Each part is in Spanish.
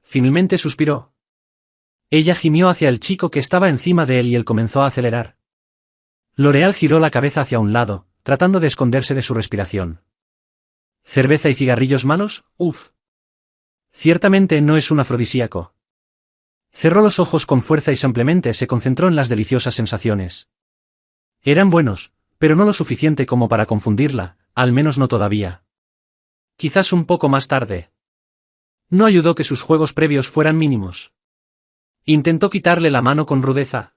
Finalmente suspiró. Ella gimió hacia el chico que estaba encima de él y él comenzó a acelerar. L'Oreal giró la cabeza hacia un lado, tratando de esconderse de su respiración. ¿Cerveza y cigarrillos malos? Uf. Ciertamente no es un afrodisíaco. Cerró los ojos con fuerza y simplemente se concentró en las deliciosas sensaciones. Eran buenos, pero no lo suficiente como para confundirla, al menos no todavía. Quizás un poco más tarde. No ayudó que sus juegos previos fueran mínimos. Intentó quitarle la mano con rudeza,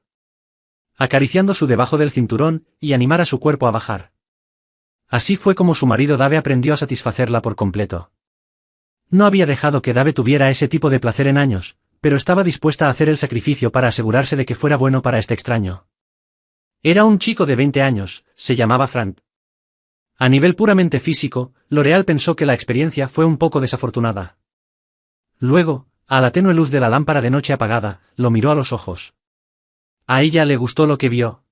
acariciando su debajo del cinturón, y animar a su cuerpo a bajar. Así fue como su marido Dave aprendió a satisfacerla por completo. No había dejado que Dave tuviera ese tipo de placer en años, pero estaba dispuesta a hacer el sacrificio para asegurarse de que fuera bueno para este extraño. Era un chico de 20 años, se llamaba Frank. A nivel puramente físico, L'Oreal pensó que la experiencia fue un poco desafortunada. Luego, a la tenue luz de la lámpara de noche apagada, lo miró a los ojos. A ella le gustó lo que vio.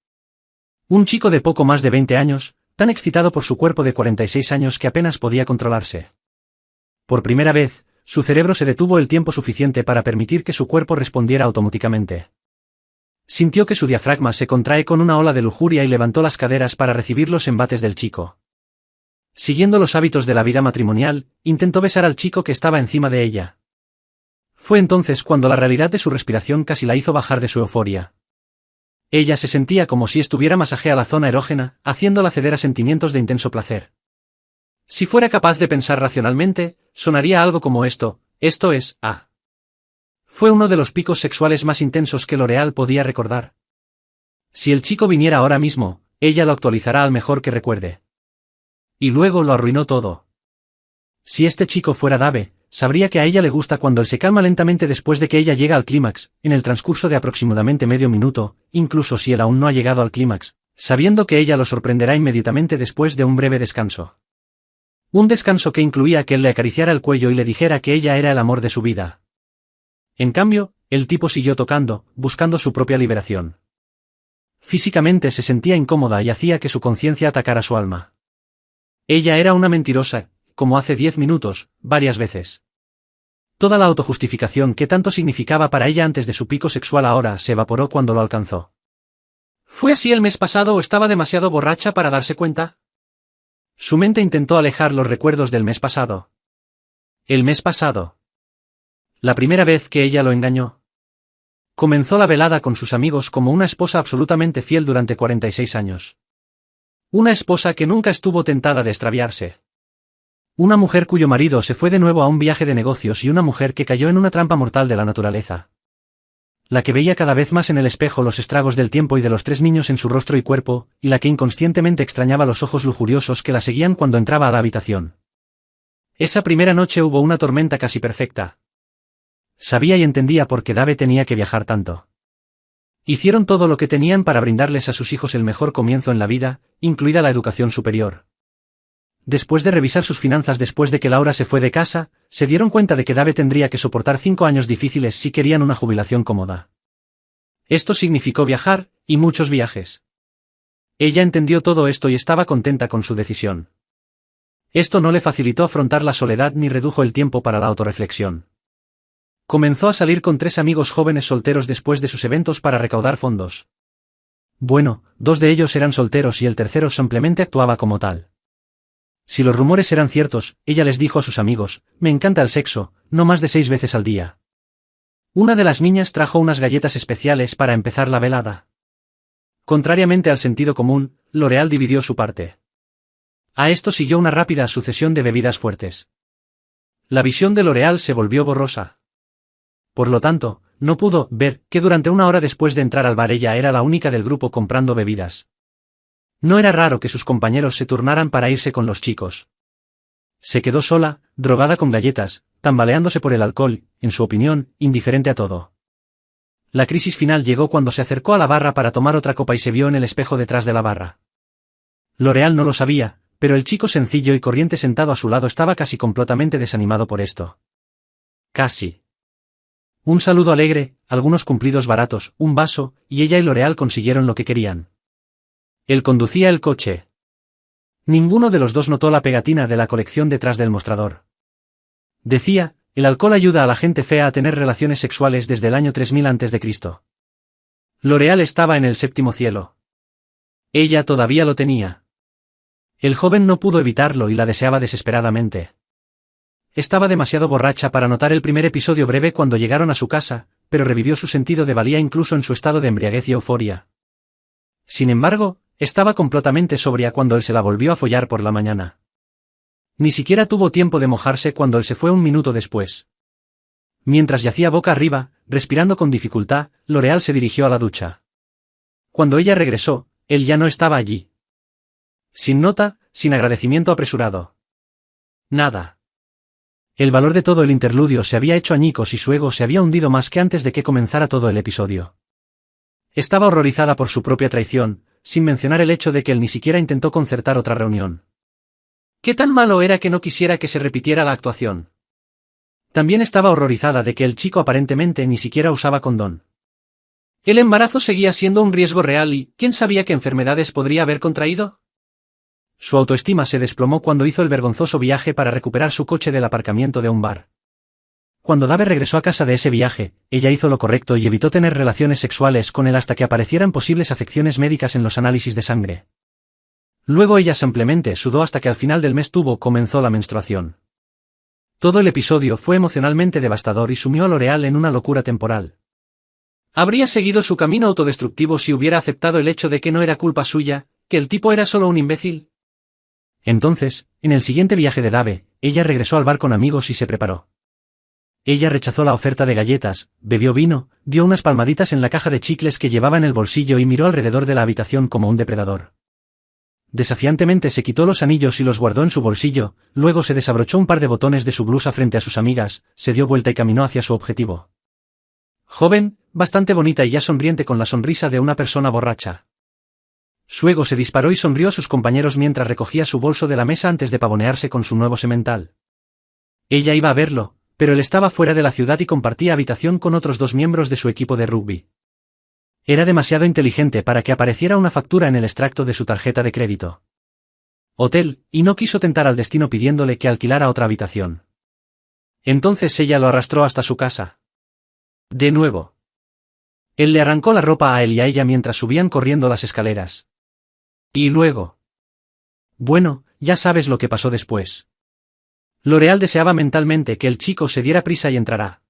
Un chico de poco más de 20 años, tan excitado por su cuerpo de 46 años que apenas podía controlarse. Por primera vez, su cerebro se detuvo el tiempo suficiente para permitir que su cuerpo respondiera automáticamente. Sintió que su diafragma se contrae con una ola de lujuria y levantó las caderas para recibir los embates del chico. Siguiendo los hábitos de la vida matrimonial, intentó besar al chico que estaba encima de ella. Fue entonces cuando la realidad de su respiración casi la hizo bajar de su euforia. Ella se sentía como si estuviera masajeando la zona erógena, haciéndola ceder a sentimientos de intenso placer. Si fuera capaz de pensar racionalmente, sonaría algo como esto es, Fue uno de los picos sexuales más intensos que L'Oreal podía recordar. Si el chico viniera ahora mismo, ella lo actualizará al mejor que recuerde. Y luego lo arruinó todo. Si este chico fuera Dave, sabría que a ella le gusta cuando él se calma lentamente después de que ella llega al clímax, en el transcurso de aproximadamente medio minuto, incluso si él aún no ha llegado al clímax, sabiendo que ella lo sorprenderá inmediatamente después de un breve descanso. Un descanso que incluía que él le acariciara el cuello y le dijera que ella era el amor de su vida. En cambio, el tipo siguió tocando, buscando su propia liberación. Físicamente se sentía incómoda y hacía que su conciencia atacara su alma. Ella era una mentirosa, como hace 10 minutos, varias veces. Toda la autojustificación que tanto significaba para ella antes de su pico sexual ahora se evaporó cuando lo alcanzó. ¿Fue así el mes pasado o estaba demasiado borracha para darse cuenta? Su mente intentó alejar los recuerdos del mes pasado. El mes pasado. La primera vez que ella lo engañó. Comenzó la velada con sus amigos como una esposa absolutamente fiel durante 46 años. Una esposa que nunca estuvo tentada de extraviarse. Una mujer cuyo marido se fue de nuevo a un viaje de negocios y una mujer que cayó en una trampa mortal de la naturaleza. La que veía cada vez más en el espejo los estragos del tiempo y de los 3 niños en su rostro y cuerpo, y la que inconscientemente extrañaba los ojos lujuriosos que la seguían cuando entraba a la habitación. Esa primera noche hubo una tormenta casi perfecta. Sabía y entendía por qué Dave tenía que viajar tanto. Hicieron todo lo que tenían para brindarles a sus hijos el mejor comienzo en la vida, incluida la educación superior. Después de revisar sus finanzas después de que Laura se fue de casa, se dieron cuenta de que Dave tendría que soportar 5 años difíciles si querían una jubilación cómoda. Esto significó viajar, y muchos viajes. Ella entendió todo esto y estaba contenta con su decisión. Esto no le facilitó afrontar la soledad ni redujo el tiempo para la autorreflexión. Comenzó a salir con 3 amigos jóvenes solteros después de sus eventos para recaudar fondos. Bueno, 2 de ellos eran solteros y el tercero simplemente actuaba como tal. Si los rumores eran ciertos, ella les dijo a sus amigos, me encanta el sexo, no más de 6 veces al día. Una de las niñas trajo unas galletas especiales para empezar la velada. Contrariamente al sentido común, L'Oreal dividió su parte. A esto siguió una rápida sucesión de bebidas fuertes. La visión de L'Oreal se volvió borrosa. Por lo tanto, no pudo ver que durante 1 hora después de entrar al bar ella era la única del grupo comprando bebidas. No era raro que sus compañeros se turnaran para irse con los chicos. Se quedó sola, drogada con galletas, tambaleándose por el alcohol, en su opinión, indiferente a todo. La crisis final llegó cuando se acercó a la barra para tomar otra copa y se vio en el espejo detrás de la barra. L'Oreal no lo sabía, pero el chico sencillo y corriente sentado a su lado estaba casi completamente desanimado por esto. Casi. Un saludo alegre, algunos cumplidos baratos, un vaso, y ella y L'Oreal consiguieron lo que querían. Él conducía el coche. Ninguno de los dos notó la pegatina de la colección detrás del mostrador. Decía, El alcohol ayuda a la gente fea a tener relaciones sexuales desde el año 3000 a.C. L'Oreal estaba en el séptimo cielo. Ella todavía lo tenía. El joven no pudo evitarlo y la deseaba desesperadamente. Estaba demasiado borracha para notar el primer episodio breve cuando llegaron a su casa, pero revivió su sentido de valía incluso en su estado de embriaguez y euforia. Sin embargo, estaba completamente sobria cuando él se la volvió a follar por la mañana. Ni siquiera tuvo tiempo de mojarse cuando él se fue un minuto después. Mientras yacía boca arriba, respirando con dificultad, L'Oreal se dirigió a la ducha. Cuando ella regresó, él ya no estaba allí. Sin nota, sin agradecimiento apresurado. Nada. El valor de todo el interludio se había hecho añicos y su ego se había hundido más que antes de que comenzara todo el episodio. Estaba horrorizada por su propia traición, sin mencionar el hecho de que él ni siquiera intentó concertar otra reunión. ¿Qué tan malo era que no quisiera que se repitiera la actuación? También estaba horrorizada de que el chico aparentemente ni siquiera usaba condón. El embarazo seguía siendo un riesgo real y, ¿quién sabía qué enfermedades podría haber contraído? Su autoestima se desplomó cuando hizo el vergonzoso viaje para recuperar su coche del aparcamiento de un bar. Cuando Dave regresó a casa de ese viaje, ella hizo lo correcto y evitó tener relaciones sexuales con él hasta que aparecieran posibles afecciones médicas en los análisis de sangre. Luego ella simplemente sudó hasta que al final del mes comenzó la menstruación. Todo el episodio fue emocionalmente devastador y sumió a L'Oreal en una locura temporal. Habría seguido su camino autodestructivo si hubiera aceptado el hecho de que no era culpa suya, que el tipo era solo un imbécil. Entonces, en el siguiente viaje de Dave, ella regresó al bar con amigos y se preparó. Ella rechazó la oferta de galletas, bebió vino, dio unas palmaditas en la caja de chicles que llevaba en el bolsillo y miró alrededor de la habitación como un depredador. Desafiantemente se quitó los anillos y los guardó en su bolsillo, luego se desabrochó un par de botones de su blusa frente a sus amigas, se dio vuelta y caminó hacia su objetivo. Joven, bastante bonita y ya sonriente con la sonrisa de una persona borracha. Su ego se disparó y sonrió a sus compañeros mientras recogía su bolso de la mesa antes de pavonearse con su nuevo semental. Ella iba a verlo, pero él estaba fuera de la ciudad y compartía habitación con otros 2 miembros de su equipo de rugby. Era demasiado inteligente para que apareciera una factura en el extracto de su tarjeta de crédito. Hotel, y no quiso tentar al destino pidiéndole que alquilara otra habitación. Entonces ella lo arrastró hasta su casa. De nuevo. Él le arrancó la ropa a él y a ella mientras subían corriendo las escaleras. Y luego. Bueno, ya sabes lo que pasó después. L'Oreal deseaba mentalmente que el chico se diera prisa y entrara.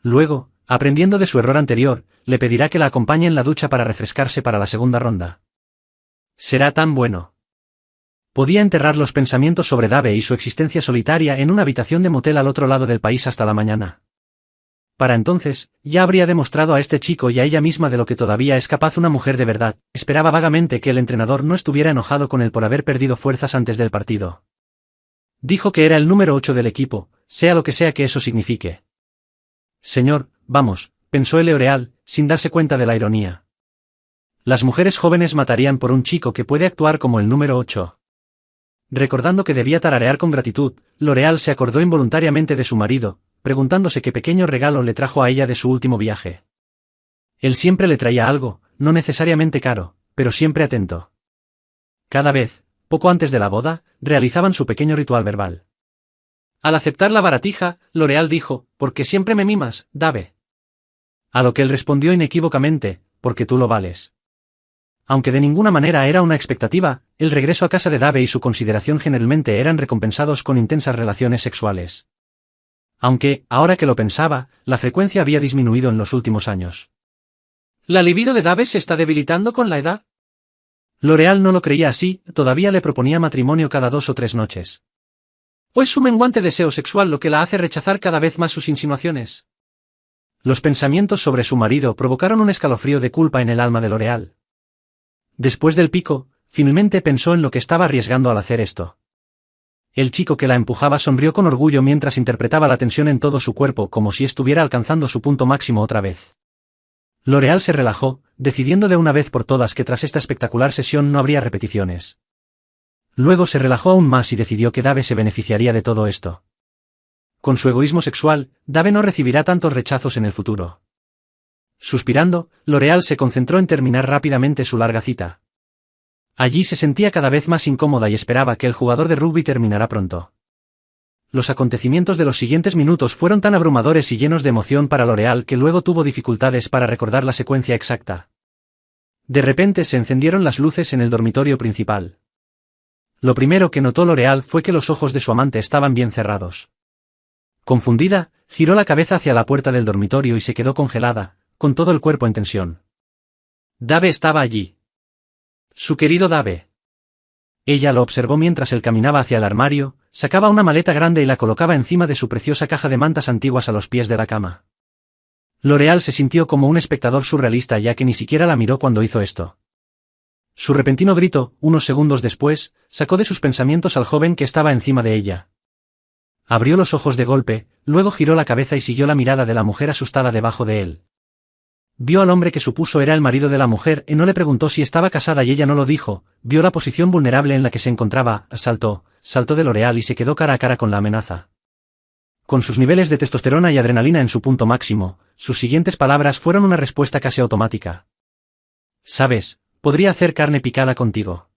Luego, aprendiendo de su error anterior, le pedirá que la acompañe en la ducha para refrescarse para la segunda ronda. Será tan bueno. Podía enterrar los pensamientos sobre Dave y su existencia solitaria en una habitación de motel al otro lado del país hasta la mañana. Para entonces, ya habría demostrado a este chico y a ella misma de lo que todavía es capaz una mujer de verdad. Esperaba vagamente que el entrenador no estuviera enojado con él por haber perdido fuerzas antes del partido. Dijo que era el número 8 del equipo, sea lo que sea que eso signifique. Señor, vamos, pensó el L'Oreal, sin darse cuenta de la ironía. Las mujeres jóvenes matarían por un chico que puede actuar como el número 8. Recordando que debía tararear con gratitud, L'Oreal se acordó involuntariamente de su marido, preguntándose qué pequeño regalo le trajo a ella de su último viaje. Él siempre le traía algo, no necesariamente caro, pero siempre atento. Cada vez, poco antes de la boda, realizaban su pequeño ritual verbal. Al aceptar la baratija, L'Oreal dijo, «Porque siempre me mimas, Dave». A lo que él respondió inequívocamente, «Porque tú lo vales». Aunque de ninguna manera era una expectativa, el regreso a casa de Dave y su consideración generalmente eran recompensados con intensas relaciones sexuales. Aunque, ahora que lo pensaba, la frecuencia había disminuido en los últimos años. ¿La libido de Dave se está debilitando con la edad? L'Oreal no lo creía así, todavía le proponía matrimonio cada 2 o 3 noches. ¿O es su menguante deseo sexual lo que la hace rechazar cada vez más sus insinuaciones? Los pensamientos sobre su marido provocaron un escalofrío de culpa en el alma de L'Oreal. Después del pico, finalmente pensó en lo que estaba arriesgando al hacer esto. El chico que la empujaba sonrió con orgullo mientras interpretaba la tensión en todo su cuerpo como si estuviera alcanzando su punto máximo otra vez. L'Oreal se relajó, decidiendo de una vez por todas que tras esta espectacular sesión no habría repeticiones. Luego se relajó aún más y decidió que Dave se beneficiaría de todo esto. Con su egoísmo sexual, Dave no recibirá tantos rechazos en el futuro. Suspirando, L'Oreal se concentró en terminar rápidamente su larga cita. Allí se sentía cada vez más incómoda y esperaba que el jugador de rugby terminara pronto. Los acontecimientos de los siguientes minutos fueron tan abrumadores y llenos de emoción para L'Oreal que luego tuvo dificultades para recordar la secuencia exacta. De repente se encendieron las luces en el dormitorio principal. Lo primero que notó L'Oreal fue que los ojos de su amante estaban bien cerrados. Confundida, giró la cabeza hacia la puerta del dormitorio y se quedó congelada, con todo el cuerpo en tensión. Dave estaba allí. Su querido Dave. Ella lo observó mientras él caminaba hacia el armario, sacaba una maleta grande y la colocaba encima de su preciosa caja de mantas antiguas a los pies de la cama. L'Oreal se sintió como un espectador surrealista ya que ni siquiera la miró cuando hizo esto. Su repentino grito, unos segundos después, sacó de sus pensamientos al joven que estaba encima de ella. Abrió los ojos de golpe, luego giró la cabeza y siguió la mirada de la mujer asustada debajo de él. Vio al hombre que supuso era el marido de la mujer y no le preguntó si estaba casada y ella no lo dijo, vio la posición vulnerable en la que se encontraba, saltó de L'Oreal y se quedó cara a cara con la amenaza. Con sus niveles de testosterona y adrenalina en su punto máximo, sus siguientes palabras fueron una respuesta casi automática. «Sabes, podría hacer carne picada contigo».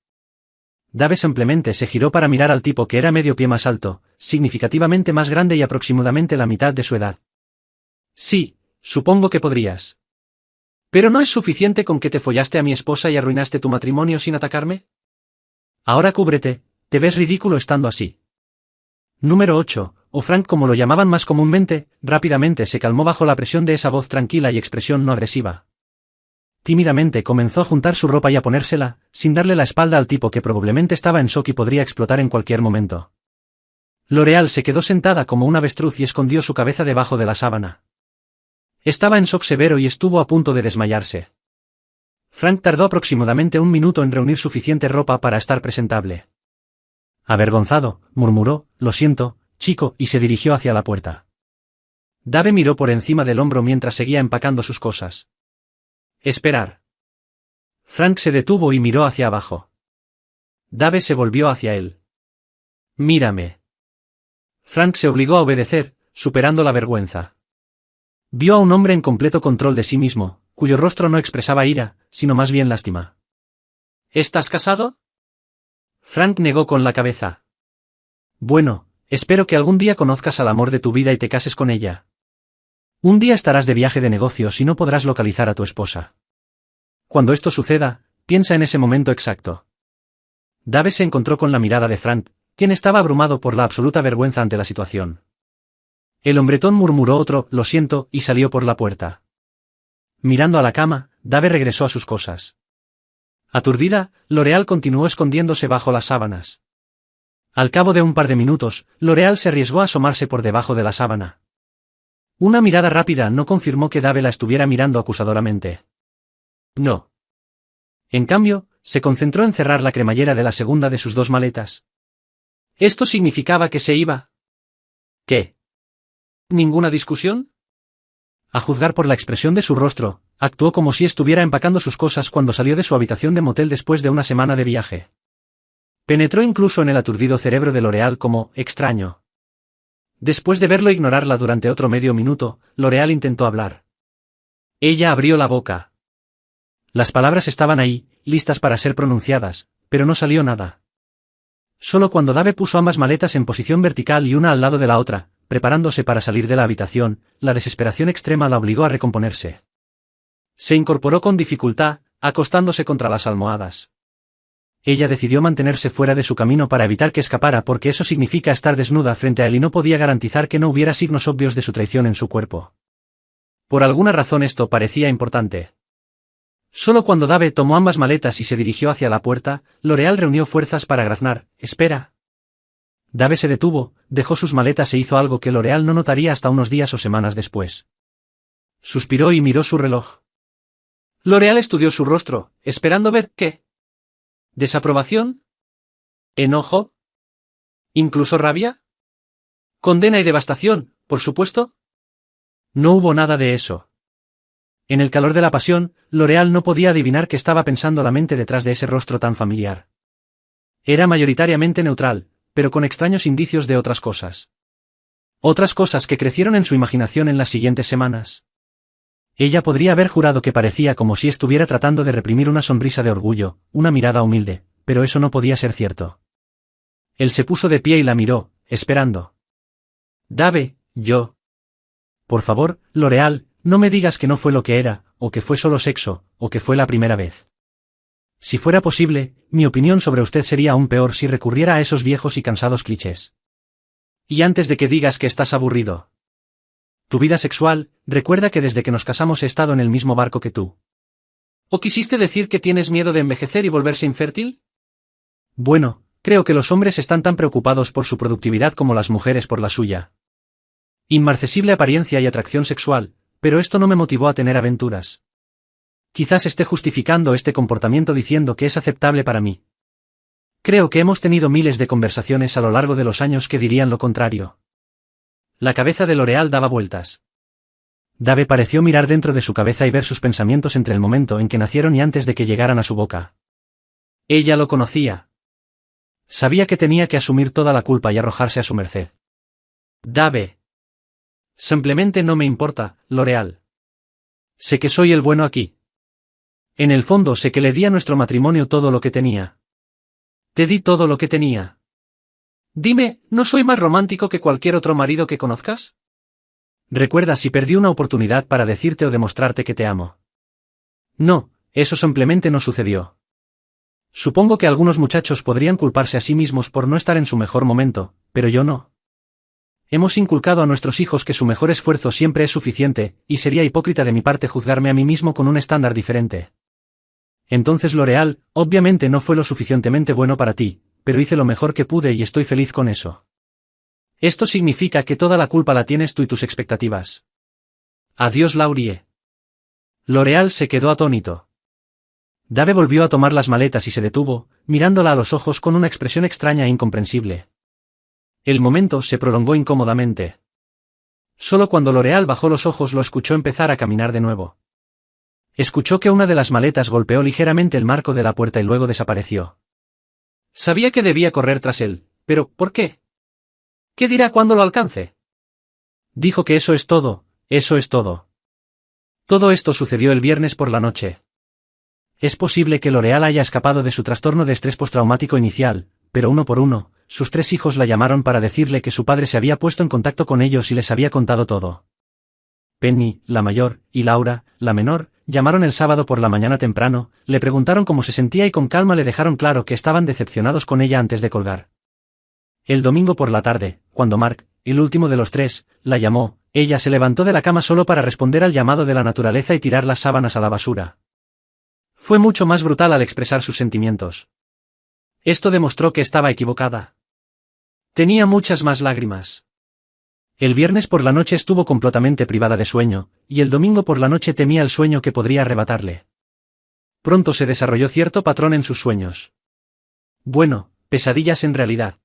Dave simplemente se giró para mirar al tipo que era medio pie más alto, significativamente más grande y aproximadamente la mitad de su edad. «Sí, supongo que podrías. ¿Pero no es suficiente con que te follaste a mi esposa y arruinaste tu matrimonio sin atacarme? Ahora cúbrete, te ves ridículo estando así». Número 8, o Frank como lo llamaban más comúnmente, rápidamente se calmó bajo la presión de esa voz tranquila y expresión no agresiva. Tímidamente comenzó a juntar su ropa y a ponérsela, sin darle la espalda al tipo que probablemente estaba en shock y podría explotar en cualquier momento. L'Oreal se quedó sentada como un avestruz y escondió su cabeza debajo de la sábana. Estaba en shock severo y estuvo a punto de desmayarse. Frank tardó aproximadamente un minuto en reunir suficiente ropa para estar presentable. Avergonzado, murmuró, «Lo siento, chico», y se dirigió hacia la puerta. Dave miró por encima del hombro mientras seguía empacando sus cosas. «Esperar». Frank se detuvo y miró hacia abajo. Dave se volvió hacia él. «Mírame». Frank se obligó a obedecer, superando la vergüenza. Vio a un hombre en completo control de sí mismo, cuyo rostro no expresaba ira, sino más bien lástima. «¿Estás casado?» Frank negó con la cabeza. «Bueno, espero que algún día conozcas al amor de tu vida y te cases con ella. Un día estarás de viaje de negocios y no podrás localizar a tu esposa. Cuando esto suceda, piensa en ese momento exacto». Dave se encontró con la mirada de Frank, quien estaba abrumado por la absoluta vergüenza ante la situación. El hombretón murmuró otro «lo siento» y salió por la puerta. Mirando a la cama, Dave regresó a sus cosas. Aturdida, L'Oreal continuó escondiéndose bajo las sábanas. Al cabo de un par de minutos, L'Oreal se arriesgó a asomarse por debajo de la sábana. Una mirada rápida no confirmó que Dave la estuviera mirando acusadoramente. No. En cambio, se concentró en cerrar la cremallera de la segunda de sus dos maletas. ¿Esto significaba que se iba? ¿Qué? ¿Ninguna discusión? A juzgar por la expresión de su rostro, actuó como si estuviera empacando sus cosas cuando salió de su habitación de motel después de una semana de viaje. Penetró incluso en el aturdido cerebro de L'Oreal como extraño. Después de verlo ignorarla durante otro medio minuto, L'Oreal intentó hablar. Ella abrió la boca. Las palabras estaban ahí, listas para ser pronunciadas, pero no salió nada. Solo cuando Dave puso ambas maletas en posición vertical y una al lado de la otra, preparándose para salir de la habitación, la desesperación extrema la obligó a recomponerse. Se incorporó con dificultad, acostándose contra las almohadas. Ella decidió mantenerse fuera de su camino para evitar que escapara porque eso significa estar desnuda frente a él y no podía garantizar que no hubiera signos obvios de su traición en su cuerpo. Por alguna razón esto parecía importante. Solo cuando Dave tomó ambas maletas y se dirigió hacia la puerta, L'Oreal reunió fuerzas para graznar, «Espera». Dave se detuvo, dejó sus maletas e hizo algo que L'Oreal no notaría hasta unos días o semanas después. Suspiró y miró su reloj. L'Oreal estudió su rostro, esperando ver ¿qué? ¿Desaprobación? ¿Enojo? ¿Incluso rabia? ¿Condena y devastación, por supuesto? No hubo nada de eso. En el calor de la pasión, L'Oreal no podía adivinar qué estaba pensando la mente detrás de ese rostro tan familiar. Era mayoritariamente neutral, pero con extraños indicios de otras cosas. Otras cosas que crecieron en su imaginación en las siguientes semanas. Ella podría haber jurado que parecía como si estuviera tratando de reprimir una sonrisa de orgullo, una mirada humilde, pero eso no podía ser cierto. Él se puso de pie y la miró, esperando. Dave, yo. Por favor, L'Oreal, no me digas que no fue lo que era, o que fue solo sexo, o que fue la primera vez. Si fuera posible, mi opinión sobre usted sería aún peor si recurriera a esos viejos y cansados clichés. Y antes de que digas que estás aburrido. Tu vida sexual, recuerda que desde que nos casamos he estado en el mismo barco que tú. ¿O quisiste decir que tienes miedo de envejecer y volverse infértil? Bueno, creo que los hombres están tan preocupados por su productividad como las mujeres por la suya. Inmarcesible apariencia y atracción sexual, pero esto no me motivó a tener aventuras. Quizás esté justificando este comportamiento diciendo que es aceptable para mí. Creo que hemos tenido miles de conversaciones a lo largo de los años que dirían lo contrario. La cabeza de L'Oreal daba vueltas. Dave pareció mirar dentro de su cabeza y ver sus pensamientos entre el momento en que nacieron y antes de que llegaran a su boca. Ella lo conocía. Sabía que tenía que asumir toda la culpa y arrojarse a su merced. Dave. Simplemente no me importa, L'Oreal. Sé que soy el bueno aquí. En el fondo sé que le di a nuestro matrimonio todo lo que tenía. Te di todo lo que tenía. Dime, ¿no soy más romántico que cualquier otro marido que conozcas? Recuerda si perdí una oportunidad para decirte o demostrarte que te amo. No, eso simplemente no sucedió. Supongo que algunos muchachos podrían culparse a sí mismos por no estar en su mejor momento, pero yo no. Hemos inculcado a nuestros hijos que su mejor esfuerzo siempre es suficiente, y sería hipócrita de mi parte juzgarme a mí mismo con un estándar diferente. Entonces L'Oreal, obviamente no fue lo suficientemente bueno para ti, pero hice lo mejor que pude y estoy feliz con eso. Esto significa que toda la culpa la tienes tú y tus expectativas. Adiós, Laurie. L'Oreal se quedó atónito. Dave volvió a tomar las maletas y se detuvo, mirándola a los ojos con una expresión extraña e incomprensible. El momento se prolongó incómodamente. Solo cuando L'Oreal bajó los ojos lo escuchó empezar a caminar de nuevo. Escuchó que una de las maletas golpeó ligeramente el marco de la puerta y luego desapareció. Sabía que debía correr tras él, pero ¿por qué? ¿Qué dirá cuando lo alcance? Dijo que eso es todo, eso es todo. Todo esto sucedió el viernes por la noche. Es posible que L'Oreal haya escapado de su trastorno de estrés postraumático inicial, pero uno por uno, sus 3 hijos la llamaron para decirle que su padre se había puesto en contacto con ellos y les había contado todo. Penny, la mayor, y Laura, la menor, llamaron el sábado por la mañana temprano, le preguntaron cómo se sentía y con calma le dejaron claro que estaban decepcionados con ella antes de colgar. El domingo por la tarde, cuando Mark, el último de los 3, la llamó, ella se levantó de la cama solo para responder al llamado de la naturaleza y tirar las sábanas a la basura. Fue mucho más brutal al expresar sus sentimientos. Esto demostró que estaba equivocada. Tenía muchas más lágrimas. El viernes por la noche estuvo completamente privada de sueño, y el domingo por la noche temía el sueño que podría arrebatarle. Pronto se desarrolló cierto patrón en sus sueños. Bueno, pesadillas en realidad.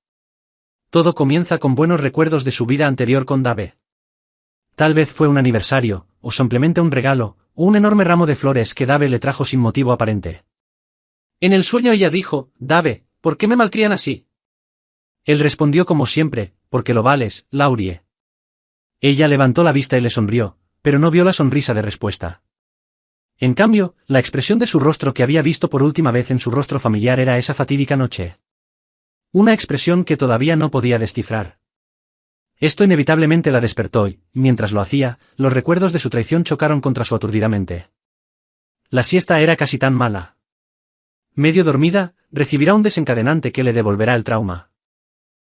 Todo comienza con buenos recuerdos de su vida anterior con Dave. Tal vez fue un aniversario, o simplemente un regalo, o un enorme ramo de flores que Dave le trajo sin motivo aparente. En el sueño ella dijo, Dave, ¿por qué me malcrían así? Él respondió como siempre, porque lo vales, Laurie. Ella levantó la vista y le sonrió, pero no vio la sonrisa de respuesta. En cambio, la expresión de su rostro que había visto por última vez en su rostro familiar era esa fatídica noche. Una expresión que todavía no podía descifrar. Esto inevitablemente la despertó y, mientras lo hacía, los recuerdos de su traición chocaron contra su aturdida mente. La siesta era casi tan mala. Medio dormida, recibirá un desencadenante que le devolverá el trauma.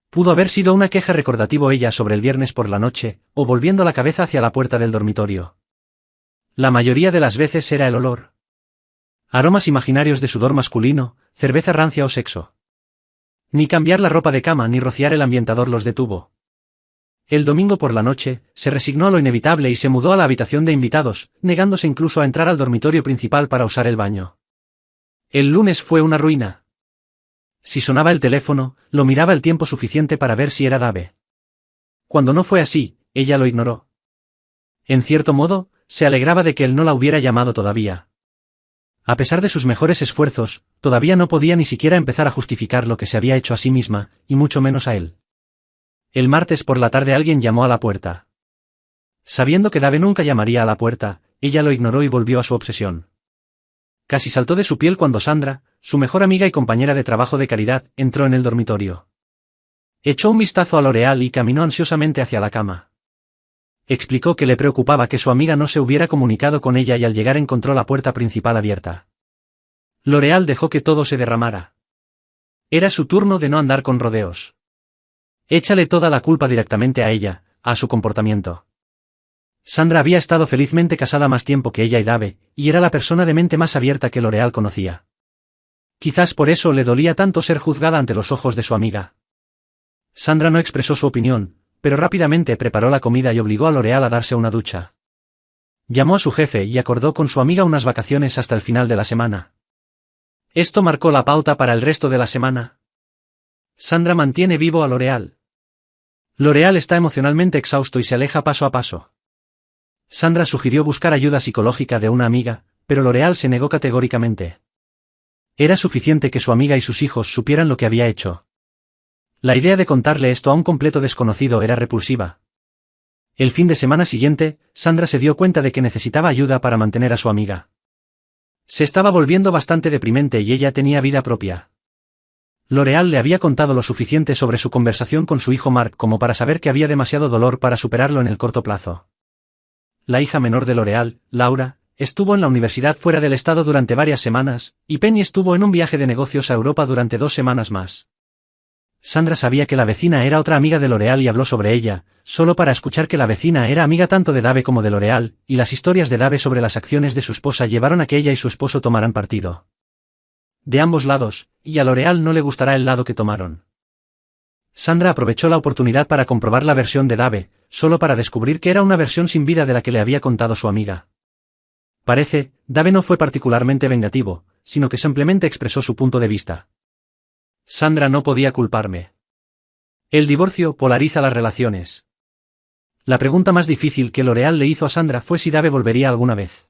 Pudo haber sido una queja recordativo ella sobre el viernes por la noche, o volviendo la cabeza hacia la puerta del dormitorio. La mayoría de las veces era el olor. Aromas imaginarios de sudor masculino, cerveza rancia o sexo. Ni cambiar la ropa de cama ni rociar el ambientador los detuvo. El domingo por la noche, se resignó a lo inevitable y se mudó a la habitación de invitados, negándose incluso a entrar al dormitorio principal para usar el baño. El lunes fue una ruina. Si sonaba el teléfono, lo miraba el tiempo suficiente para ver si era Dave. Cuando no fue así, ella lo ignoró. En cierto modo, se alegraba de que él no la hubiera llamado todavía. A pesar de sus mejores esfuerzos, todavía no podía ni siquiera empezar a justificar lo que se había hecho a sí misma, y mucho menos a él. El martes por la tarde alguien llamó a la puerta. Sabiendo que Dave nunca llamaría a la puerta, ella lo ignoró y volvió a su obsesión. Casi saltó de su piel cuando Sandra, su mejor amiga y compañera de trabajo de caridad, entró en el dormitorio. Echó un vistazo a L'Oreal y caminó ansiosamente hacia la cama. Explicó que le preocupaba que su amiga no se hubiera comunicado con ella y al llegar encontró la puerta principal abierta. L'Oreal dejó que todo se derramara. Era su turno de no andar con rodeos. Échale toda la culpa directamente a ella, a su comportamiento. Sandra había estado felizmente casada más tiempo que ella y Dave, y era la persona de mente más abierta que L'Oreal conocía. Quizás por eso le dolía tanto ser juzgada ante los ojos de su amiga. Sandra no expresó su opinión, pero rápidamente preparó la comida y obligó a L'Oreal a darse una ducha. Llamó a su jefe y acordó con su amiga unas vacaciones hasta el final de la semana. Esto marcó la pauta para el resto de la semana. Sandra mantiene vivo a L'Oreal. L'Oreal está emocionalmente exhausto y se aleja paso a paso. Sandra sugirió buscar ayuda psicológica de una amiga, pero L'Oreal se negó categóricamente. Era suficiente que su amiga y sus hijos supieran lo que había hecho. La idea de contarle esto a un completo desconocido era repulsiva. El fin de semana siguiente, Sandra se dio cuenta de que necesitaba ayuda para mantener a su amiga. Se estaba volviendo bastante deprimente y ella tenía vida propia. L'Oreal le había contado lo suficiente sobre su conversación con su hijo Mark como para saber que había demasiado dolor para superarlo en el corto plazo. La hija menor de L'Oreal, Laura, estuvo en la universidad fuera del estado durante varias semanas, y Penny estuvo en un viaje de negocios a Europa durante 2 semanas más. Sandra sabía que la vecina era otra amiga de L'Oreal y habló sobre ella, solo para escuchar que la vecina era amiga tanto de Dave como de L'Oreal, y las historias de Dave sobre las acciones de su esposa llevaron a que ella y su esposo tomaran partido. De ambos lados, y a L'Oreal no le gustará el lado que tomaron. Sandra aprovechó la oportunidad para comprobar la versión de Dave, solo para descubrir que era una versión sin vida de la que le había contado su amiga. Parece, Dave no fue particularmente vengativo, sino que simplemente expresó su punto de vista. Sandra no podía culparme. El divorcio polariza las relaciones. La pregunta más difícil que L'Oreal le hizo a Sandra fue si Dave volvería alguna vez.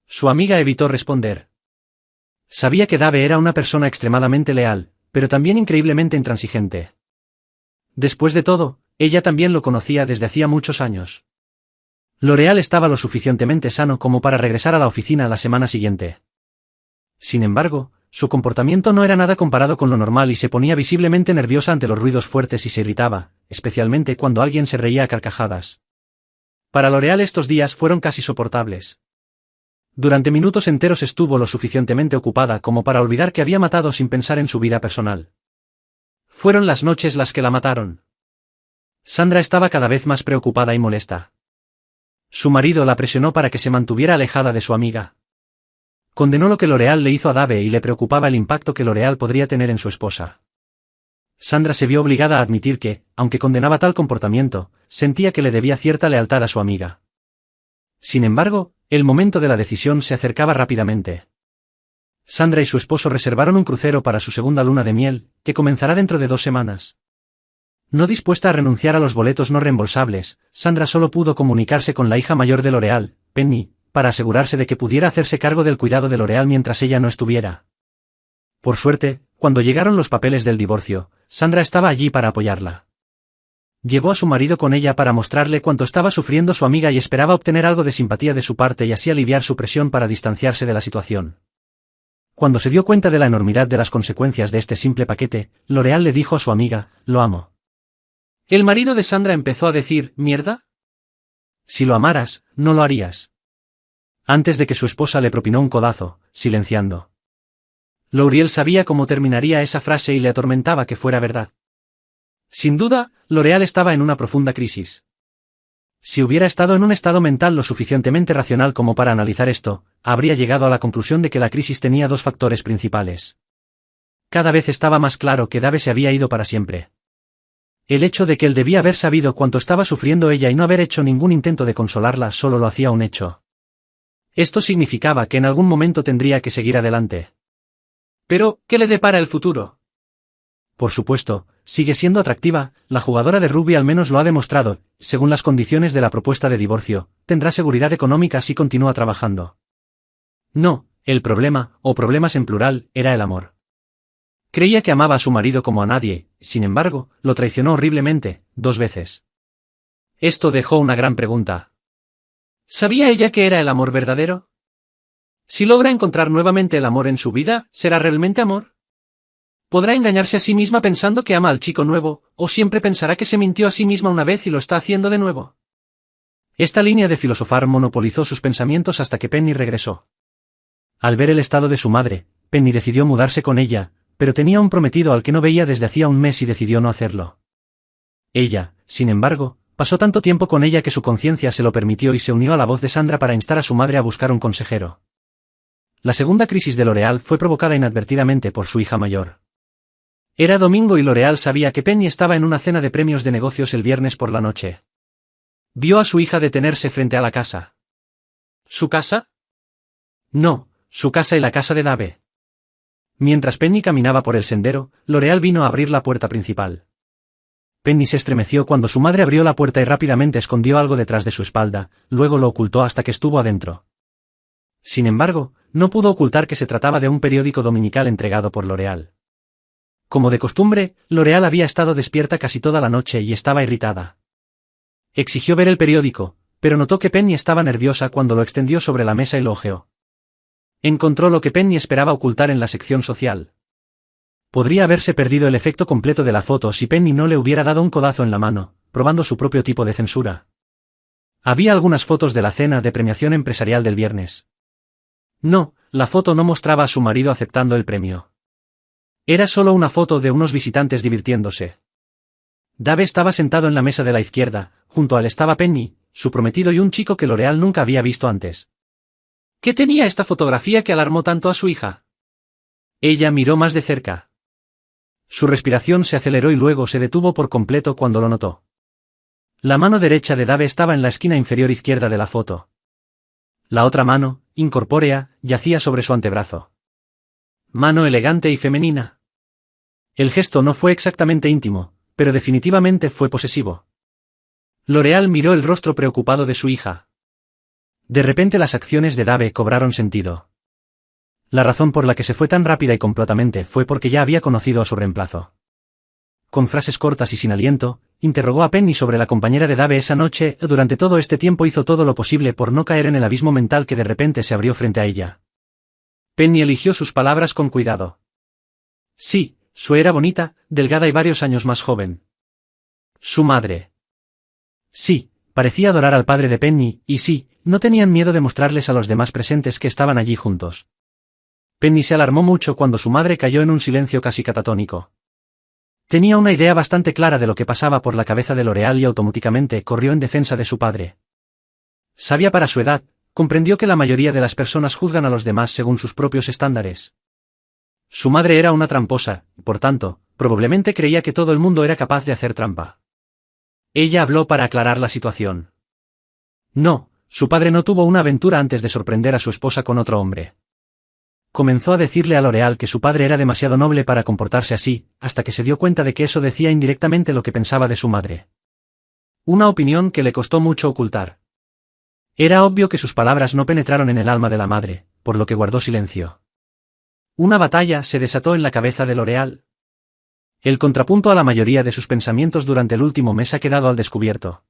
Su amiga evitó responder. Sabía que Dave era una persona extremadamente leal, pero también increíblemente intransigente. Después de todo, ella también lo conocía desde hacía muchos años. L'Oreal estaba lo suficientemente sano como para regresar a la oficina la semana siguiente. Sin embargo, su comportamiento no era nada comparado con lo normal y se ponía visiblemente nerviosa ante los ruidos fuertes y se irritaba, especialmente cuando alguien se reía a carcajadas. Para L'Oreal estos días fueron casi soportables. Durante minutos enteros estuvo lo suficientemente ocupada como para olvidar que había matado sin pensar en su vida personal. Fueron las noches las que la mataron. Sandra estaba cada vez más preocupada y molesta. Su marido la presionó para que se mantuviera alejada de su amiga. Condenó lo que L'Oreal le hizo a Dave y le preocupaba el impacto que L'Oreal podría tener en su esposa. Sandra se vio obligada a admitir que, aunque condenaba tal comportamiento, sentía que le debía cierta lealtad a su amiga. Sin embargo, el momento de la decisión se acercaba rápidamente. Sandra y su esposo reservaron un crucero para su segunda luna de miel, que comenzará dentro de 2 semanas. No dispuesta a renunciar a los boletos no reembolsables, Sandra solo pudo comunicarse con la hija mayor de L'Oreal, Penny, para asegurarse de que pudiera hacerse cargo del cuidado de L'Oreal mientras ella no estuviera. Por suerte, cuando llegaron los papeles del divorcio, Sandra estaba allí para apoyarla. Llevó a su marido con ella para mostrarle cuánto estaba sufriendo su amiga y esperaba obtener algo de simpatía de su parte y así aliviar su presión para distanciarse de la situación. Cuando se dio cuenta de la enormidad de las consecuencias de este simple paquete, L'Oreal le dijo a su amiga, «Lo amo». El marido de Sandra empezó a decir, «¿Mierda? Si lo amaras, no lo harías». Antes de que su esposa le propinó un codazo, silenciando. L'Oreal sabía cómo terminaría esa frase y le atormentaba que fuera verdad. Sin duda, L'Oreal estaba en una profunda crisis. Si hubiera estado en un estado mental lo suficientemente racional como para analizar esto, habría llegado a la conclusión de que la crisis tenía 2 factores principales. Cada vez estaba más claro que Dave se había ido para siempre. El hecho de que él debía haber sabido cuánto estaba sufriendo ella y no haber hecho ningún intento de consolarla solo lo hacía un hecho. Esto significaba que en algún momento tendría que seguir adelante. Pero, ¿qué le depara el futuro? Por supuesto, sigue siendo atractiva, la jugadora de rugby al menos lo ha demostrado, según las condiciones de la propuesta de divorcio, tendrá seguridad económica si continúa trabajando. No, el problema, o problemas en plural, era el amor. Creía que amaba a su marido como a nadie, sin embargo, lo traicionó horriblemente, 2 veces. Esto dejó una gran pregunta. ¿Sabía ella qué era el amor verdadero? Si logra encontrar nuevamente el amor en su vida, ¿será realmente amor? Podrá engañarse a sí misma pensando que ama al chico nuevo, o siempre pensará que se mintió a sí misma una vez y lo está haciendo de nuevo. Esta línea de filosofar monopolizó sus pensamientos hasta que Penny regresó. Al ver el estado de su madre, Penny decidió mudarse con ella, pero tenía un prometido al que no veía desde hacía un mes y decidió no hacerlo. Ella, sin embargo, pasó tanto tiempo con ella que su conciencia se lo permitió y se unió a la voz de Sandra para instar a su madre a buscar un consejero. La segunda crisis de L'Oréal fue provocada inadvertidamente por su hija mayor. Era domingo y L'Oréal sabía que Penny estaba en una cena de premios de negocios el viernes por la noche. Vio a su hija detenerse frente a la casa. ¿Su casa? No, su casa y la casa de Dave. Mientras Penny caminaba por el sendero, L'Oréal vino a abrir la puerta principal. Penny se estremeció cuando su madre abrió la puerta y rápidamente escondió algo detrás de su espalda, luego lo ocultó hasta que estuvo adentro. Sin embargo, no pudo ocultar que se trataba de un periódico dominical entregado por L'Oréal. Como de costumbre, L'Oréal había estado despierta casi toda la noche y estaba irritada. Exigió ver el periódico, pero notó que Penny estaba nerviosa cuando lo extendió sobre la mesa y lo hojeó. Encontró lo que Penny esperaba ocultar en la sección social. Podría haberse perdido el efecto completo de la foto si Penny no le hubiera dado un codazo en la mano, probando su propio tipo de censura. Había algunas fotos de la cena de premiación empresarial del viernes. No, la foto no mostraba a su marido aceptando el premio. Era solo una foto de unos visitantes divirtiéndose. Dave estaba sentado en la mesa de la izquierda, junto a él estaba Penny, su prometido y un chico que L'Oréal nunca había visto antes. ¿Qué tenía esta fotografía que alarmó tanto a su hija? Ella miró más de cerca. Su respiración se aceleró y luego se detuvo por completo cuando lo notó. La mano derecha de Dave estaba en la esquina inferior izquierda de la foto. La otra mano, incorpórea, yacía sobre su antebrazo. Mano elegante y femenina. El gesto no fue exactamente íntimo, pero definitivamente fue posesivo. L'Oréal miró el rostro preocupado de su hija. De repente las acciones de Dave cobraron sentido. La razón por la que se fue tan rápida y completamente fue porque ya había conocido a su reemplazo. Con frases cortas y sin aliento, interrogó a Penny sobre la compañera de Dave esa noche. Durante todo este tiempo hizo todo lo posible por no caer en el abismo mental que de repente se abrió frente a ella. Penny eligió sus palabras con cuidado. Sí, Sue era bonita, delgada y varios años más joven. Su madre. Sí, parecía adorar al padre de Penny, y sí, no tenían miedo de mostrarles a los demás presentes que estaban allí juntos. Penny se alarmó mucho cuando su madre cayó en un silencio casi catatónico. Tenía una idea bastante clara de lo que pasaba por la cabeza de L'Oréal y automáticamente corrió en defensa de su padre. Sabia para su edad, comprendió que la mayoría de las personas juzgan a los demás según sus propios estándares. Su madre era una tramposa, por tanto, probablemente creía que todo el mundo era capaz de hacer trampa. Ella habló para aclarar la situación. No, su padre no tuvo una aventura antes de sorprender a su esposa con otro hombre. Comenzó a decirle a L'Oréal que su padre era demasiado noble para comportarse así, hasta que se dio cuenta de que eso decía indirectamente lo que pensaba de su madre. Una opinión que le costó mucho ocultar. Era obvio que sus palabras no penetraron en el alma de la madre, por lo que guardó silencio. Una batalla se desató en la cabeza de L'Oréal. El contrapunto a la mayoría de sus pensamientos durante el último mes ha quedado al descubierto.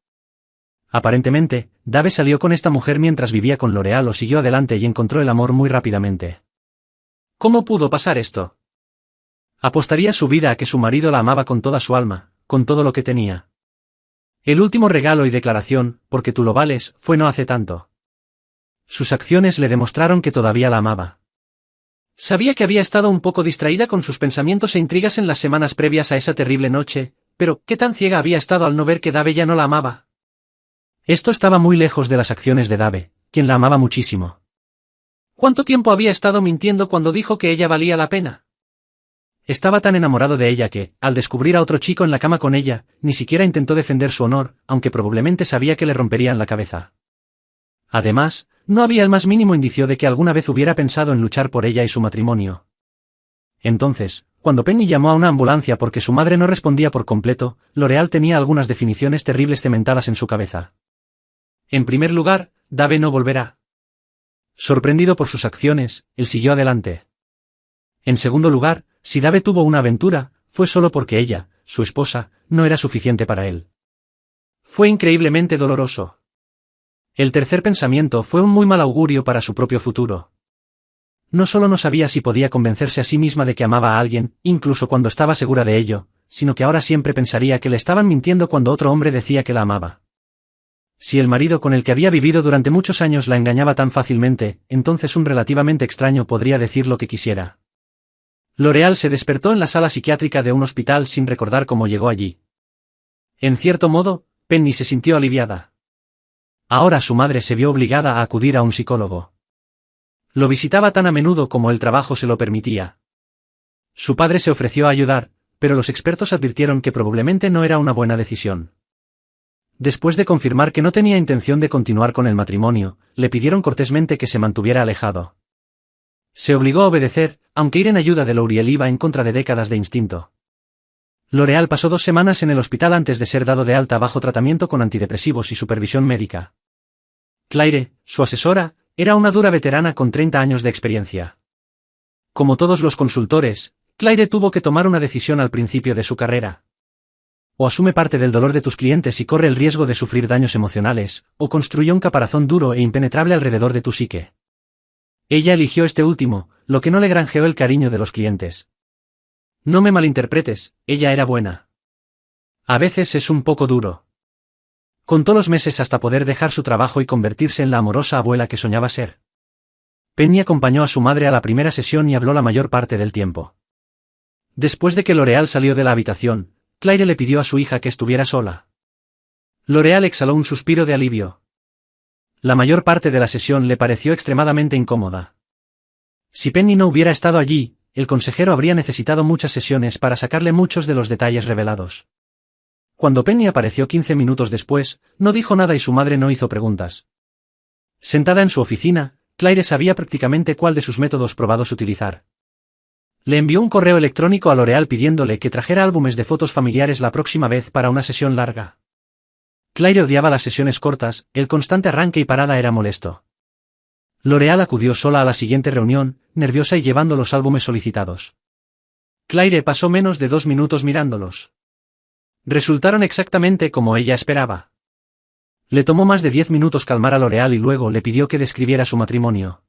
Aparentemente, Dave salió con esta mujer mientras vivía con L'Oréal o siguió adelante y encontró el amor muy rápidamente. ¿Cómo pudo pasar esto? Apostaría su vida a que su marido la amaba con toda su alma, con todo lo que tenía. El último regalo y declaración, porque tú lo vales, fue no hace tanto. Sus acciones le demostraron que todavía la amaba. Sabía que había estado un poco distraída con sus pensamientos e intrigas en las semanas previas a esa terrible noche, pero ¿qué tan ciega había estado al no ver que Dave ya no la amaba? Esto estaba muy lejos de las acciones de Dave, quien la amaba muchísimo. ¿Cuánto tiempo había estado mintiendo cuando dijo que ella valía la pena? Estaba tan enamorado de ella que, al descubrir a otro chico en la cama con ella, ni siquiera intentó defender su honor, aunque probablemente sabía que le romperían la cabeza. Además, no había el más mínimo indicio de que alguna vez hubiera pensado en luchar por ella y su matrimonio. Entonces, cuando Penny llamó a una ambulancia porque su madre no respondía por completo, L'Oréal tenía algunas definiciones terribles cementadas en su cabeza. En primer lugar, Dave no volverá. Sorprendido por sus acciones, él siguió adelante. En segundo lugar, si Dave tuvo una aventura, fue solo porque ella, su esposa, no era suficiente para él. Fue increíblemente doloroso. El tercer pensamiento fue un muy mal augurio para su propio futuro. No solo no sabía si podía convencerse a sí misma de que amaba a alguien, incluso cuando estaba segura de ello, sino que ahora siempre pensaría que le estaban mintiendo cuando otro hombre decía que la amaba. Si el marido con el que había vivido durante muchos años la engañaba tan fácilmente, entonces un relativamente extraño podría decir lo que quisiera. L'Oreal se despertó en la sala psiquiátrica de un hospital sin recordar cómo llegó allí. En cierto modo, Penny se sintió aliviada. Ahora su madre se vio obligada a acudir a un psicólogo. Lo visitaba tan a menudo como el trabajo se lo permitía. Su padre se ofreció a ayudar, pero los expertos advirtieron que probablemente no era una buena decisión. Después de confirmar que no tenía intención de continuar con el matrimonio, le pidieron cortésmente que se mantuviera alejado. Se obligó a obedecer, aunque ir en ayuda de L'Oreal iba en contra de décadas de instinto. L'Oreal pasó 2 semanas en el hospital antes de ser dado de alta bajo tratamiento con antidepresivos y supervisión médica. Claire, su asesora, era una dura veterana con 30 años de experiencia. Como todos los consultores, Claire tuvo que tomar una decisión al principio de su carrera. O asume parte del dolor de tus clientes y corre el riesgo de sufrir daños emocionales, o construye un caparazón duro e impenetrable alrededor de tu psique. Ella eligió este último, lo que no le granjeó el cariño de los clientes. No me malinterpretes, ella era buena. A veces es un poco duro. Contó los meses hasta poder dejar su trabajo y convertirse en la amorosa abuela que soñaba ser. Penny acompañó a su madre a la primera sesión y habló la mayor parte del tiempo. Después de que L'Oreal salió de la habitación, Claire le pidió a su hija que estuviera sola. L'Oreal exhaló un suspiro de alivio. La mayor parte de la sesión le pareció extremadamente incómoda. Si Penny no hubiera estado allí, el consejero habría necesitado muchas sesiones para sacarle muchos de los detalles revelados. Cuando Penny apareció 15 minutos después, no dijo nada y su madre no hizo preguntas. Sentada en su oficina, Claire sabía prácticamente cuál de sus métodos probados utilizar. Le envió un correo electrónico a L'Oreal pidiéndole que trajera álbumes de fotos familiares la próxima vez para una sesión larga. Claire odiaba las sesiones cortas, el constante arranque y parada era molesto. L'Oreal acudió sola a la siguiente reunión, nerviosa y llevando los álbumes solicitados. Claire pasó menos de 2 minutos mirándolos. Resultaron exactamente como ella esperaba. Le tomó más de 10 minutos calmar a L'Oreal y luego le pidió que describiera su matrimonio.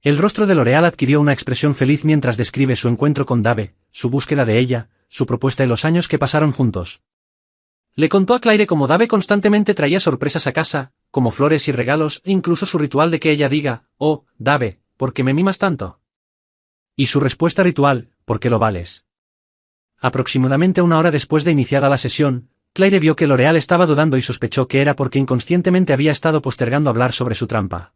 El rostro de L'Oreal adquirió una expresión feliz mientras describe su encuentro con Dave, su búsqueda de ella, su propuesta y los años que pasaron juntos. Le contó a Claire cómo Dave constantemente traía sorpresas a casa, como flores y regalos, e incluso su ritual de que ella diga, «Oh, Dave, ¿por qué me mimas tanto?» Y su respuesta ritual, «¿Por qué lo vales?». Aproximadamente 1 hora después de iniciada la sesión, Claire vio que L'Oreal estaba dudando y sospechó que era porque inconscientemente había estado postergando hablar sobre su trampa.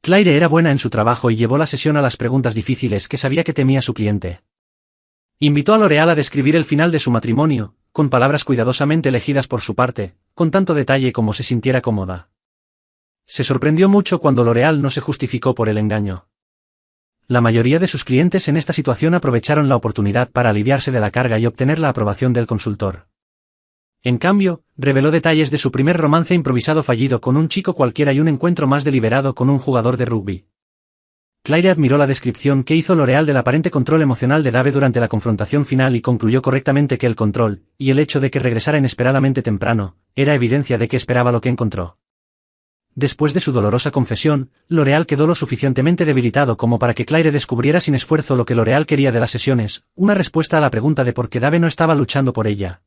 Claire era buena en su trabajo y llevó la sesión a las preguntas difíciles que sabía que temía su cliente. Invitó a L'Oreal a describir el final de su matrimonio, con palabras cuidadosamente elegidas por su parte, con tanto detalle como se sintiera cómoda. Se sorprendió mucho cuando L'Oreal no se justificó por el engaño. La mayoría de sus clientes en esta situación aprovecharon la oportunidad para aliviarse de la carga y obtener la aprobación del consultor. En cambio, reveló detalles de su primer romance improvisado fallido con un chico cualquiera y un encuentro más deliberado con un jugador de rugby. Claire admiró la descripción que hizo L'Oreal del aparente control emocional de Dave durante la confrontación final y concluyó correctamente que el control, y el hecho de que regresara inesperadamente temprano, era evidencia de que esperaba lo que encontró. Después de su dolorosa confesión, L'Oreal quedó lo suficientemente debilitado como para que Claire descubriera sin esfuerzo lo que L'Oreal quería de las sesiones, una respuesta a la pregunta de por qué Dave no estaba luchando por ella.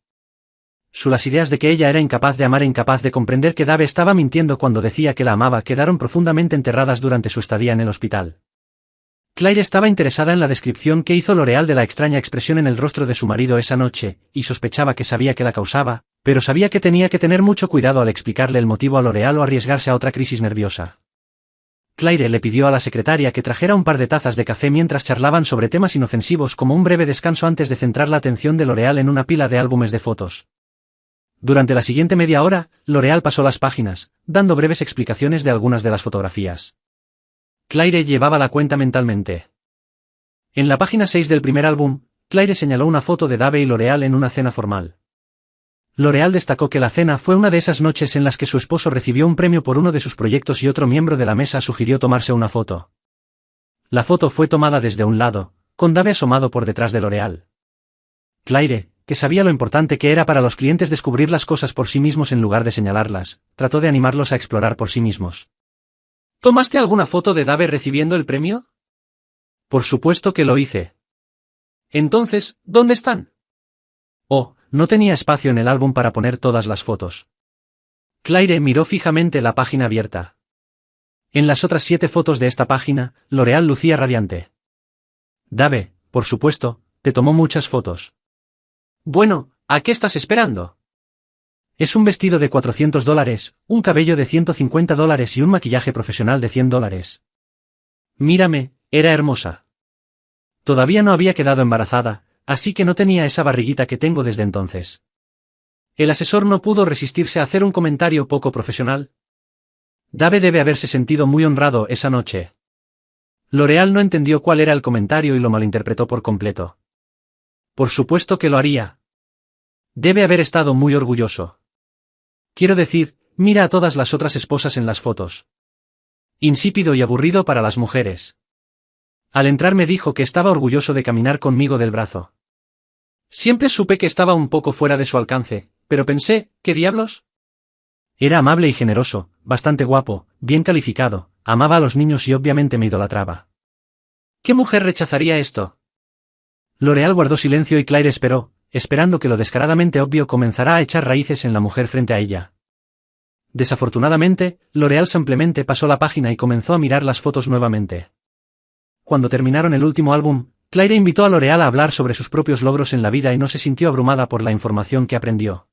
Las ideas de que ella era incapaz de amar e incapaz de comprender que Dave estaba mintiendo cuando decía que la amaba quedaron profundamente enterradas durante su estadía en el hospital. Claire estaba interesada en la descripción que hizo L'Oreal de la extraña expresión en el rostro de su marido esa noche, y sospechaba que sabía que la causaba, pero sabía que tenía que tener mucho cuidado al explicarle el motivo a L'Oreal o arriesgarse a otra crisis nerviosa. Claire le pidió a la secretaria que trajera un par de tazas de café mientras charlaban sobre temas inofensivos como un breve descanso antes de centrar la atención de L'Oreal en una pila de álbumes de fotos. Durante la siguiente media hora, L'Oreal pasó las páginas, dando breves explicaciones de algunas de las fotografías. Claire llevaba la cuenta mentalmente. En la página 6 del primer álbum, Claire señaló una foto de Dave y L'Oreal en una cena formal. L'Oreal destacó que la cena fue una de esas noches en las que su esposo recibió un premio por uno de sus proyectos y otro miembro de la mesa sugirió tomarse una foto. La foto fue tomada desde un lado, con Dave asomado por detrás de L'Oreal. Claire, que sabía lo importante que era para los clientes descubrir las cosas por sí mismos en lugar de señalarlas, trató de animarlos a explorar por sí mismos. ¿Tomaste alguna foto de Dave recibiendo el premio? Por supuesto que lo hice. Entonces, ¿dónde están? Oh, no tenía espacio en el álbum para poner todas las fotos. Claire miró fijamente la página abierta. En las otras 7 fotos de esta página, L'Oreal lucía radiante. Dave, por supuesto, te tomó muchas fotos. Bueno, ¿a qué estás esperando? Es un vestido de $400, un cabello de $150 y un maquillaje profesional de $100. Mírame, era hermosa. Todavía no había quedado embarazada, así que no tenía esa barriguita que tengo desde entonces. El asesor no pudo resistirse a hacer un comentario poco profesional. Dave debe haberse sentido muy honrado esa noche. L'Oreal no entendió cuál era el comentario y lo malinterpretó por completo. Por supuesto que lo haría. Debe haber estado muy orgulloso. Quiero decir, mira a todas las otras esposas en las fotos. Insípido y aburrido para las mujeres. Al entrar me dijo que estaba orgulloso de caminar conmigo del brazo. Siempre supe que estaba un poco fuera de su alcance, pero pensé, ¿qué diablos? Era amable y generoso, bastante guapo, bien calificado, amaba a los niños y obviamente me idolatraba. ¿Qué mujer rechazaría esto? L'Oreal guardó silencio y Claire esperó, esperando que lo descaradamente obvio comenzara a echar raíces en la mujer frente a ella. Desafortunadamente, L'Oreal simplemente pasó la página y comenzó a mirar las fotos nuevamente. Cuando terminaron el último álbum, Claire invitó a L'Oreal a hablar sobre sus propios logros en la vida y no se sintió abrumada por la información que aprendió.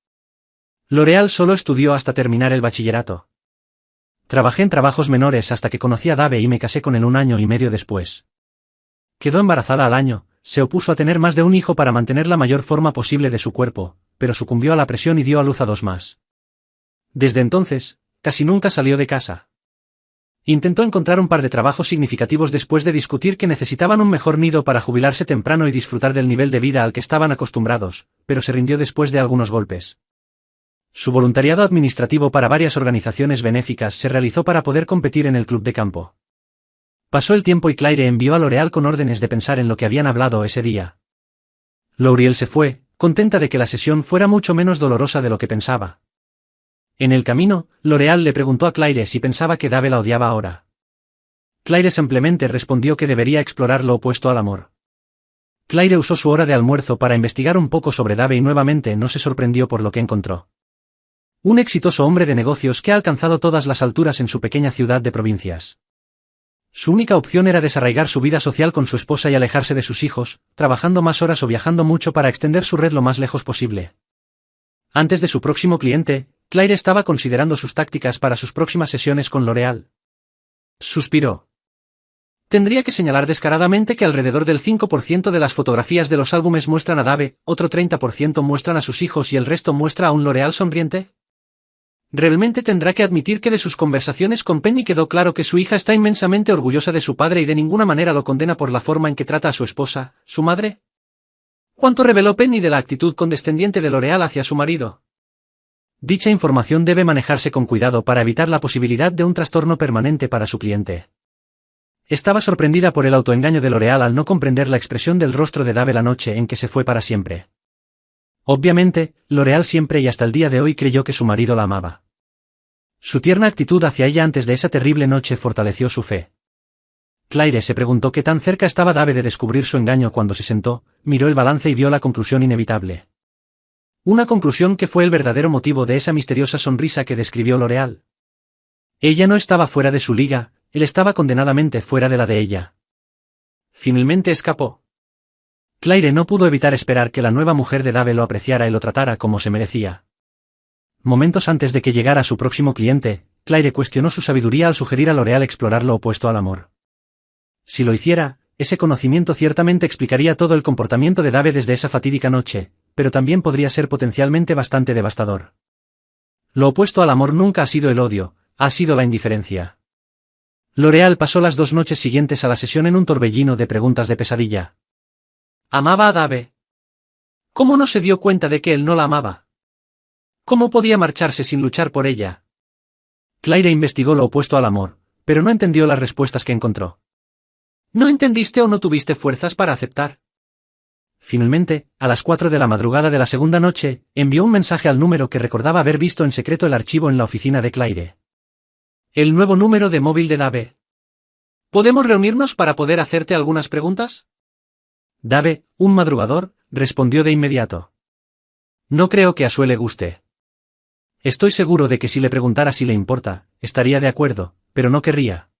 L'Oreal solo estudió hasta terminar el bachillerato. Trabajé en trabajos menores hasta que conocí a Dave y me casé con él 1 año y medio después. Quedó embarazada al año, se opuso a tener más de un hijo para mantener la mayor forma posible de su cuerpo, pero sucumbió a la presión y dio a luz a 2 más. Desde entonces, casi nunca salió de casa. Intentó encontrar un par de trabajos significativos después de discutir que necesitaban un mejor nido para jubilarse temprano y disfrutar del nivel de vida al que estaban acostumbrados, pero se rindió después de algunos golpes. Su voluntariado administrativo para varias organizaciones benéficas se realizó para poder competir en el club de campo. Pasó el tiempo y Claire envió a L'Oreal con órdenes de pensar en lo que habían hablado ese día. L'Oreal se fue, contenta de que la sesión fuera mucho menos dolorosa de lo que pensaba. En el camino, L'Oreal le preguntó a Claire si pensaba que Dave la odiaba ahora. Claire simplemente respondió que debería explorar lo opuesto al amor. Claire usó su hora de almuerzo para investigar un poco sobre Dave y nuevamente no se sorprendió por lo que encontró. Un exitoso hombre de negocios que ha alcanzado todas las alturas en su pequeña ciudad de provincias. Su única opción era desarraigar su vida social con su esposa y alejarse de sus hijos, trabajando más horas o viajando mucho para extender su red lo más lejos posible. Antes de su próximo cliente, Claire estaba considerando sus tácticas para sus próximas sesiones con L'Oreal. Suspiró. Tendría que señalar descaradamente que alrededor del 5% de las fotografías de los álbumes muestran a Dave, otro 30% muestran a sus hijos y el resto muestra a un L'Oreal sonriente. Realmente tendrá que admitir que de sus conversaciones con Penny quedó claro que su hija está inmensamente orgullosa de su padre y de ninguna manera lo condena por la forma en que trata a su esposa, su madre. ¿Cuánto reveló Penny de la actitud condescendiente de L'Oreal hacia su marido? Dicha información debe manejarse con cuidado para evitar la posibilidad de un trastorno permanente para su cliente. Estaba sorprendida por el autoengaño de L'Oreal al no comprender la expresión del rostro de Dave la noche en que se fue para siempre. Obviamente, L'Oreal siempre y hasta el día de hoy creyó que su marido la amaba. Su tierna actitud hacia ella antes de esa terrible noche fortaleció su fe. Claire se preguntó qué tan cerca estaba Dave de descubrir su engaño cuando se sentó, miró el balance y vio la conclusión inevitable. Una conclusión que fue el verdadero motivo de esa misteriosa sonrisa que describió L'Oreal. Ella no estaba fuera de su liga, él estaba condenadamente fuera de la de ella. Finalmente escapó. Claire no pudo evitar esperar que la nueva mujer de Dave lo apreciara y lo tratara como se merecía. Momentos antes de que llegara su próximo cliente, Claire cuestionó su sabiduría al sugerir a L'Oreal explorar lo opuesto al amor. Si lo hiciera, ese conocimiento ciertamente explicaría todo el comportamiento de Dave desde esa fatídica noche, pero también podría ser potencialmente bastante devastador. Lo opuesto al amor nunca ha sido el odio, ha sido la indiferencia. L'Oreal pasó las 2 noches siguientes a la sesión en un torbellino de preguntas de pesadilla. ¿Amaba a Dave? ¿Cómo no se dio cuenta de que él no la amaba? ¿Cómo podía marcharse sin luchar por ella? Claire investigó lo opuesto al amor, pero no entendió las respuestas que encontró. ¿No entendiste o no tuviste fuerzas para aceptar? Finalmente, a las 4 de la madrugada de la segunda noche, envió un mensaje al número que recordaba haber visto en secreto el archivo en la oficina de Claire. El nuevo número de móvil de Dave. ¿Podemos reunirnos para poder hacerte algunas preguntas? Dave, un madrugador, respondió de inmediato. No creo que a Sue le guste. Estoy seguro de que si le preguntara si le importa, estaría de acuerdo, pero no querría.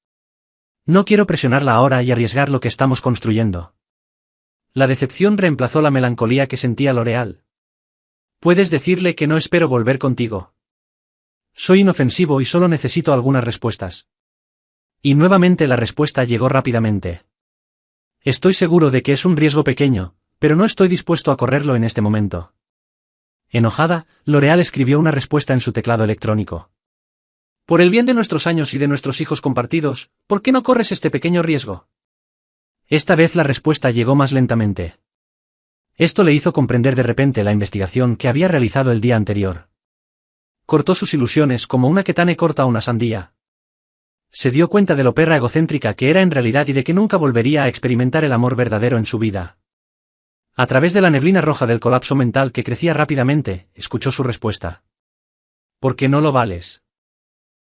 No quiero presionarla ahora y arriesgar lo que estamos construyendo. La decepción reemplazó la melancolía que sentía L'Oreal. Puedes decirle que no espero volver contigo. Soy inofensivo y solo necesito algunas respuestas. Y nuevamente la respuesta llegó rápidamente. Estoy seguro de que es un riesgo pequeño, pero no estoy dispuesto a correrlo en este momento. Enojada, L'Oreal escribió una respuesta en su teclado electrónico. Por el bien de nuestros años y de nuestros hijos compartidos, ¿por qué no corres este pequeño riesgo? Esta vez la respuesta llegó más lentamente. Esto le hizo comprender de repente la investigación que había realizado el día anterior. Cortó sus ilusiones como una ketane corta una sandía. Se dio cuenta de lo perra egocéntrica que era en realidad y de que nunca volvería a experimentar el amor verdadero en su vida. A través de la neblina roja del colapso mental que crecía rápidamente, escuchó su respuesta. ¿Por qué no lo vales?